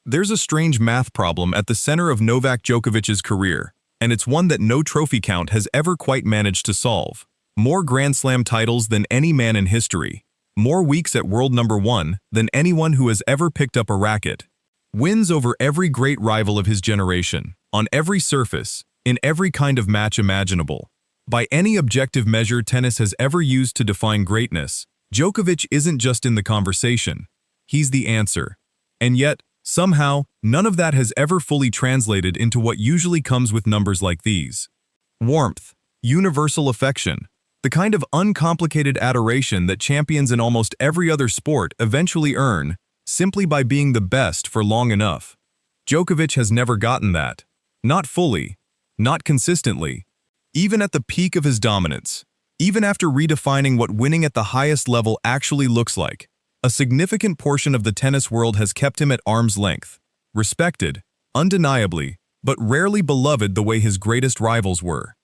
There's a strange math problem at the center of Novak Djokovic's career, and it's one that no trophy count has ever quite managed to solve. More Grand Slam titles than any man in history. More weeks at world number one than anyone who has ever picked up a racket. Wins over every great rival of his generation, on every surface, in every kind of match imaginable. By any objective measure tennis has ever used to define greatness, Djokovic isn't just in the conversation. He's the answer. And yet, somehow, none of that has ever fully translated into what usually comes with numbers like these. Warmth, universal affection, the kind of uncomplicated adoration that champions in almost every other sport eventually earn, simply by being the best for long enough. Djokovic has never gotten that. Not fully. Not consistently. Even at the peak of his dominance. Even after redefining what winning at the highest level actually looks like. A significant portion of the tennis world has kept him at arm's length. Respected, undeniably, but rarely beloved the way his greatest rivals were.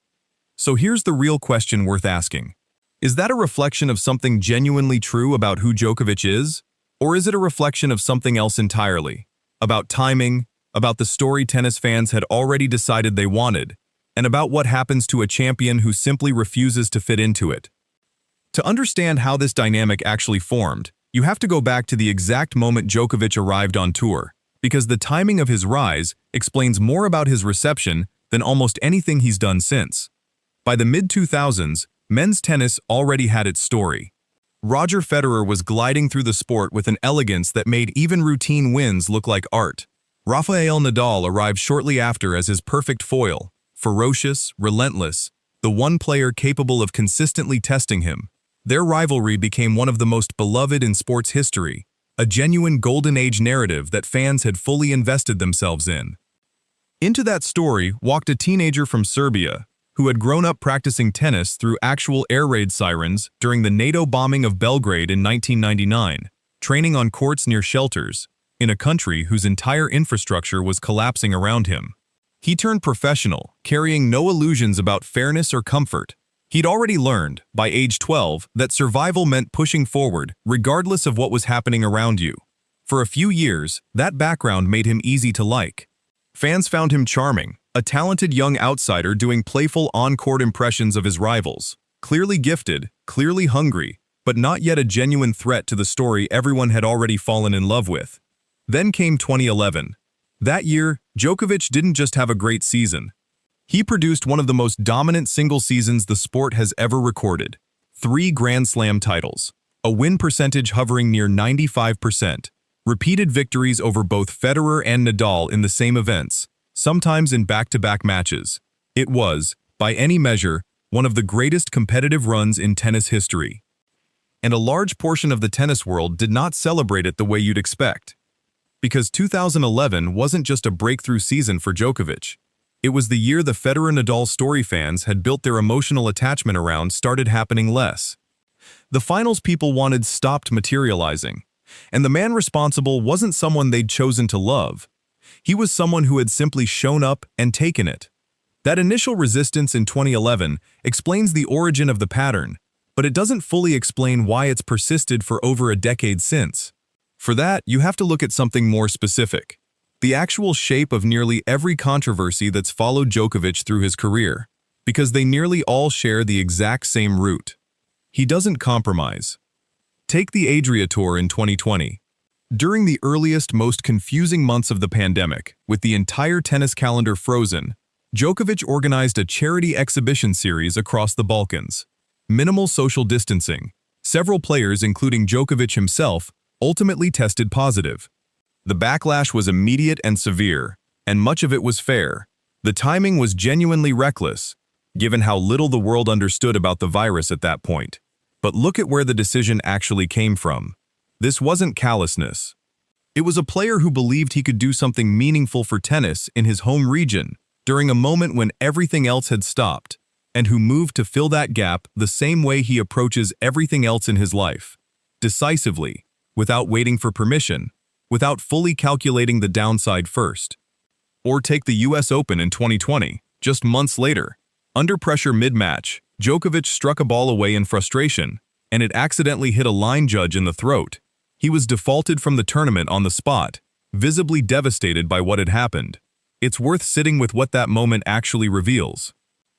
So here's the real question worth asking. Is that a reflection of something genuinely true about who Djokovic is? Or is it a reflection of something else entirely? About timing, about the story tennis fans had already decided they wanted, and about what happens to a champion who simply refuses to fit into it. To understand how this dynamic actually formed, you have to go back to the exact moment Djokovic arrived on tour, because the timing of his rise explains more about his reception than almost anything he's done since. By the mid-2000s, men's tennis already had its story. Roger Federer was gliding through the sport with an elegance that made even routine wins look like art. Rafael Nadal arrived shortly after as his perfect foil, ferocious, relentless, the one player capable of consistently testing him. Their rivalry became one of the most beloved in sports history, a genuine golden age narrative that fans had fully invested themselves in. Into that story walked a teenager from Serbia who had grown up practicing tennis through actual air raid sirens during the NATO bombing of Belgrade in 1999, training on courts near shelters, in a country whose entire infrastructure was collapsing around him. He turned professional, carrying no illusions about fairness or comfort. He'd already learned, by age 12, that survival meant pushing forward, regardless of what was happening around you. For a few years, that background made him easy to like. Fans found him charming, a talented young outsider doing playful on-court impressions of his rivals. Clearly gifted, clearly hungry, but not yet a genuine threat to the story everyone had already fallen in love with. Then came 2011. That year, Djokovic didn't just have a great season. He produced one of the most dominant single seasons the sport has ever recorded. 3 Grand Slam titles, a win percentage hovering near 95%, repeated victories over both Federer and Nadal in the same events, sometimes in back-to-back matches. It was, by any measure, one of the greatest competitive runs in tennis history. And a large portion of the tennis world did not celebrate it the way you'd expect. Because 2011 wasn't just a breakthrough season for Djokovic. It was the year the Federer-Nadal story fans had built their emotional attachment around started happening less. The finals people wanted stopped materializing, and the man responsible wasn't someone they'd chosen to love. He was someone who had simply shown up and taken it. That initial resistance in 2011 explains the origin of the pattern, but it doesn't fully explain why it's persisted for over a decade since. For that, you have to look at something more specific. The actual shape of nearly every controversy that's followed Djokovic through his career, because they nearly all share the exact same root. He doesn't compromise. Take the Adria Tour in 2020. During the earliest, most confusing months of the pandemic, with the entire tennis calendar frozen, Djokovic organized a charity exhibition series across the Balkans. Minimal social distancing. Several players, including Djokovic himself, ultimately tested positive. The backlash was immediate and severe, and much of it was fair. The timing was genuinely reckless, given how little the world understood about the virus at that point. But look at where the decision actually came from. This wasn't callousness. It was a player who believed he could do something meaningful for tennis in his home region during a moment when everything else had stopped, and who moved to fill that gap the same way he approaches everything else in his life. Decisively, without waiting for permission, without fully calculating the downside first. Or take the US Open in 2020, just months later. Under pressure mid-match, Djokovic struck a ball away in frustration, and it accidentally hit a line judge in the throat. He was defaulted from the tournament on the spot, visibly devastated by what had happened. It's worth sitting with what that moment actually reveals.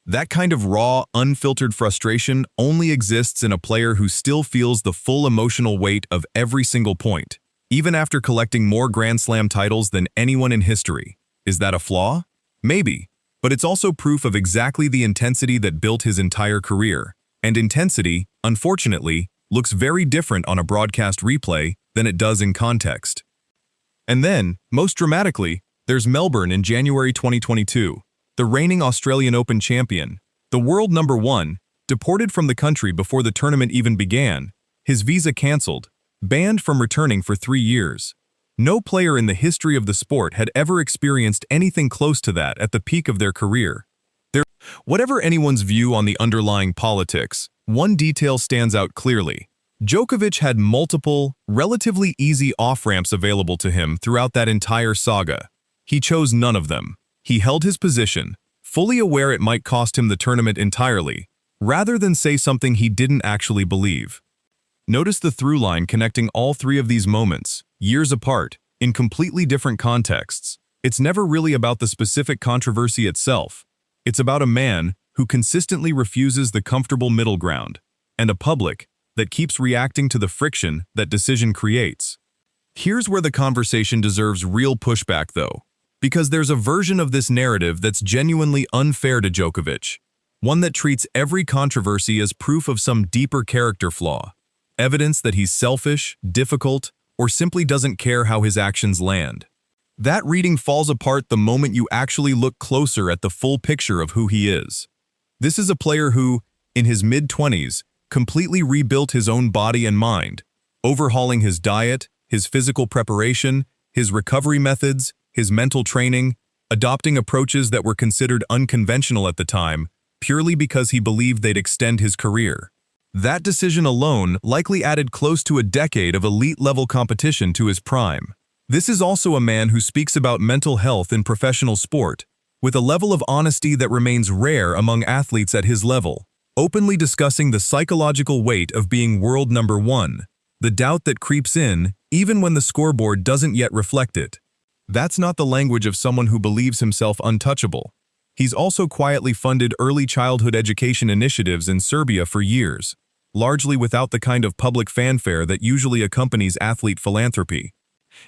That kind of raw, unfiltered frustration only exists in a player who still feels the full emotional weight of every single point, even after collecting more Grand Slam titles than anyone in history. Is that a flaw? Maybe, but it's also proof of exactly the intensity that built his entire career. And intensity, unfortunately, looks very different on a broadcast replay than it does in context. And then, most dramatically, there's Melbourne in January 2022. The reigning Australian Open champion, the world number one, deported from the country before the tournament even began, his visa cancelled, banned from returning for 3 years. No player in the history of the sport had ever experienced anything close to that at the peak of their career. Whatever anyone's view on the underlying politics, one detail stands out clearly. Djokovic had multiple, relatively easy off-ramps available to him throughout that entire saga. He chose none of them. He held his position, fully aware it might cost him the tournament entirely, rather than say something he didn't actually believe. Notice the through line connecting all three of these moments, years apart, in completely different contexts. It's never really about the specific controversy itself. It's about a man who consistently refuses the comfortable middle ground, and a public that keeps reacting to the friction that decision creates. Here's where the conversation deserves real pushback, though, because there's a version of this narrative that's genuinely unfair to Djokovic, one that treats every controversy as proof of some deeper character flaw, evidence that he's selfish, difficult, or simply doesn't care how his actions land. That reading falls apart the moment you actually look closer at the full picture of who he is. This is a player who, in his mid-20s, completely rebuilt his own body and mind, overhauling his diet, his physical preparation, his recovery methods, his mental training, adopting approaches that were considered unconventional at the time, purely because he believed they'd extend his career. That decision alone likely added close to a decade of elite-level competition to his prime. This is also a man who speaks about mental health in professional sport, with a level of honesty that remains rare among athletes at his level, openly discussing the psychological weight of being world number one, the doubt that creeps in even when the scoreboard doesn't yet reflect it. That's not the language of someone who believes himself untouchable. He's also quietly funded early childhood education initiatives in Serbia for years, largely without the kind of public fanfare that usually accompanies athlete philanthropy.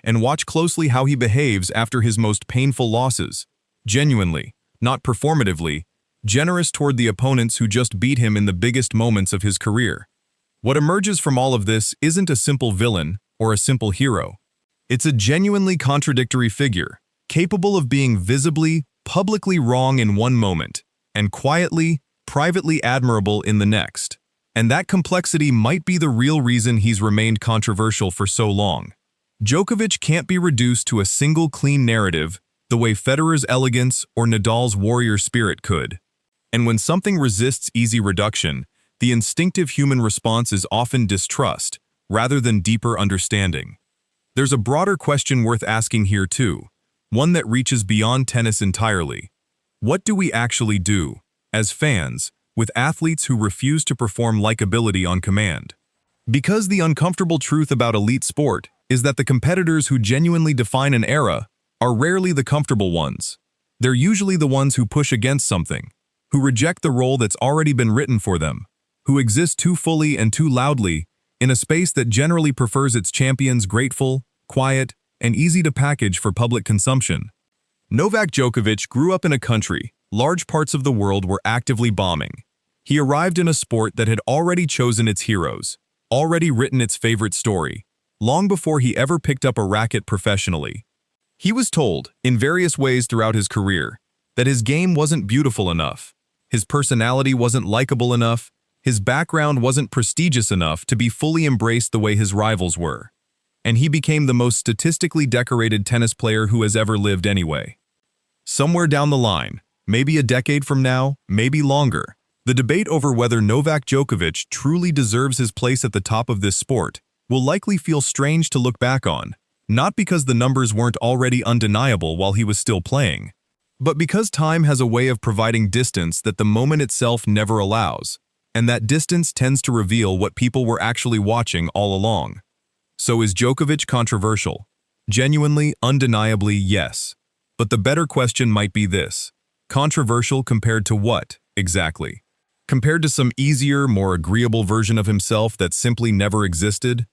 And watch closely how he behaves after his most painful losses. Genuinely, not performatively, generous toward the opponents who just beat him in the biggest moments of his career. What emerges from all of this isn't a simple villain or a simple hero. It's a genuinely contradictory figure, capable of being visibly, publicly wrong in one moment, and quietly, privately admirable in the next. And that complexity might be the real reason he's remained controversial for so long. Djokovic can't be reduced to a single clean narrative the way Federer's elegance or Nadal's warrior spirit could. And when something resists easy reduction, the instinctive human response is often distrust, rather than deeper understanding. There's a broader question worth asking here too, one that reaches beyond tennis entirely. What do we actually do, as fans, with athletes who refuse to perform likability on command? Because the uncomfortable truth about elite sport is that the competitors who genuinely define an era are rarely the comfortable ones. They're usually the ones who push against something, who reject the role that's already been written for them, who exist too fully and too loudly in a space that generally prefers its champions grateful, quiet, and easy to package for public consumption. Novak Djokovic grew up in a country large parts of the world were actively bombing. He arrived in a sport that had already chosen its heroes, already written its favorite story, long before he ever picked up a racket professionally. He was told, in various ways throughout his career, that his game wasn't beautiful enough, his personality wasn't likable enough, his background wasn't prestigious enough to be fully embraced the way his rivals were. And he became the most statistically decorated tennis player who has ever lived anyway. Somewhere down the line, maybe a decade from now, maybe longer, the debate over whether Novak Djokovic truly deserves his place at the top of this sport will likely feel strange to look back on, not because the numbers weren't already undeniable while he was still playing, but because time has a way of providing distance that the moment itself never allows, and that distance tends to reveal what people were actually watching all along. So is Djokovic controversial? Genuinely, undeniably, yes. But the better question might be this. Controversial compared to what, exactly? Compared to some easier, more agreeable version of himself that simply never existed?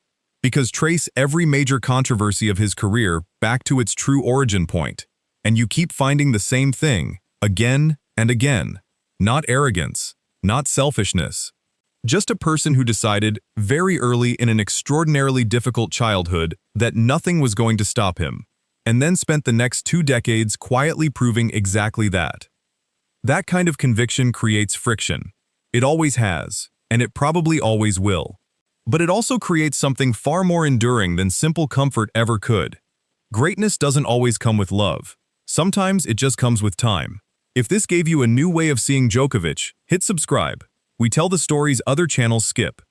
Because trace every major controversy of his career back to its true origin point, and you keep finding the same thing, again and again. Not arrogance, not selfishness. Just a person who decided, very early in an extraordinarily difficult childhood, that nothing was going to stop him, and then spent the next 2 decades quietly proving exactly that. That kind of conviction creates friction. It always has, and it probably always will. But it also creates something far more enduring than simple comfort ever could. Greatness doesn't always come with love. Sometimes it just comes with time. If this gave you a new way of seeing Djokovic, hit subscribe. We tell the stories other channels skip.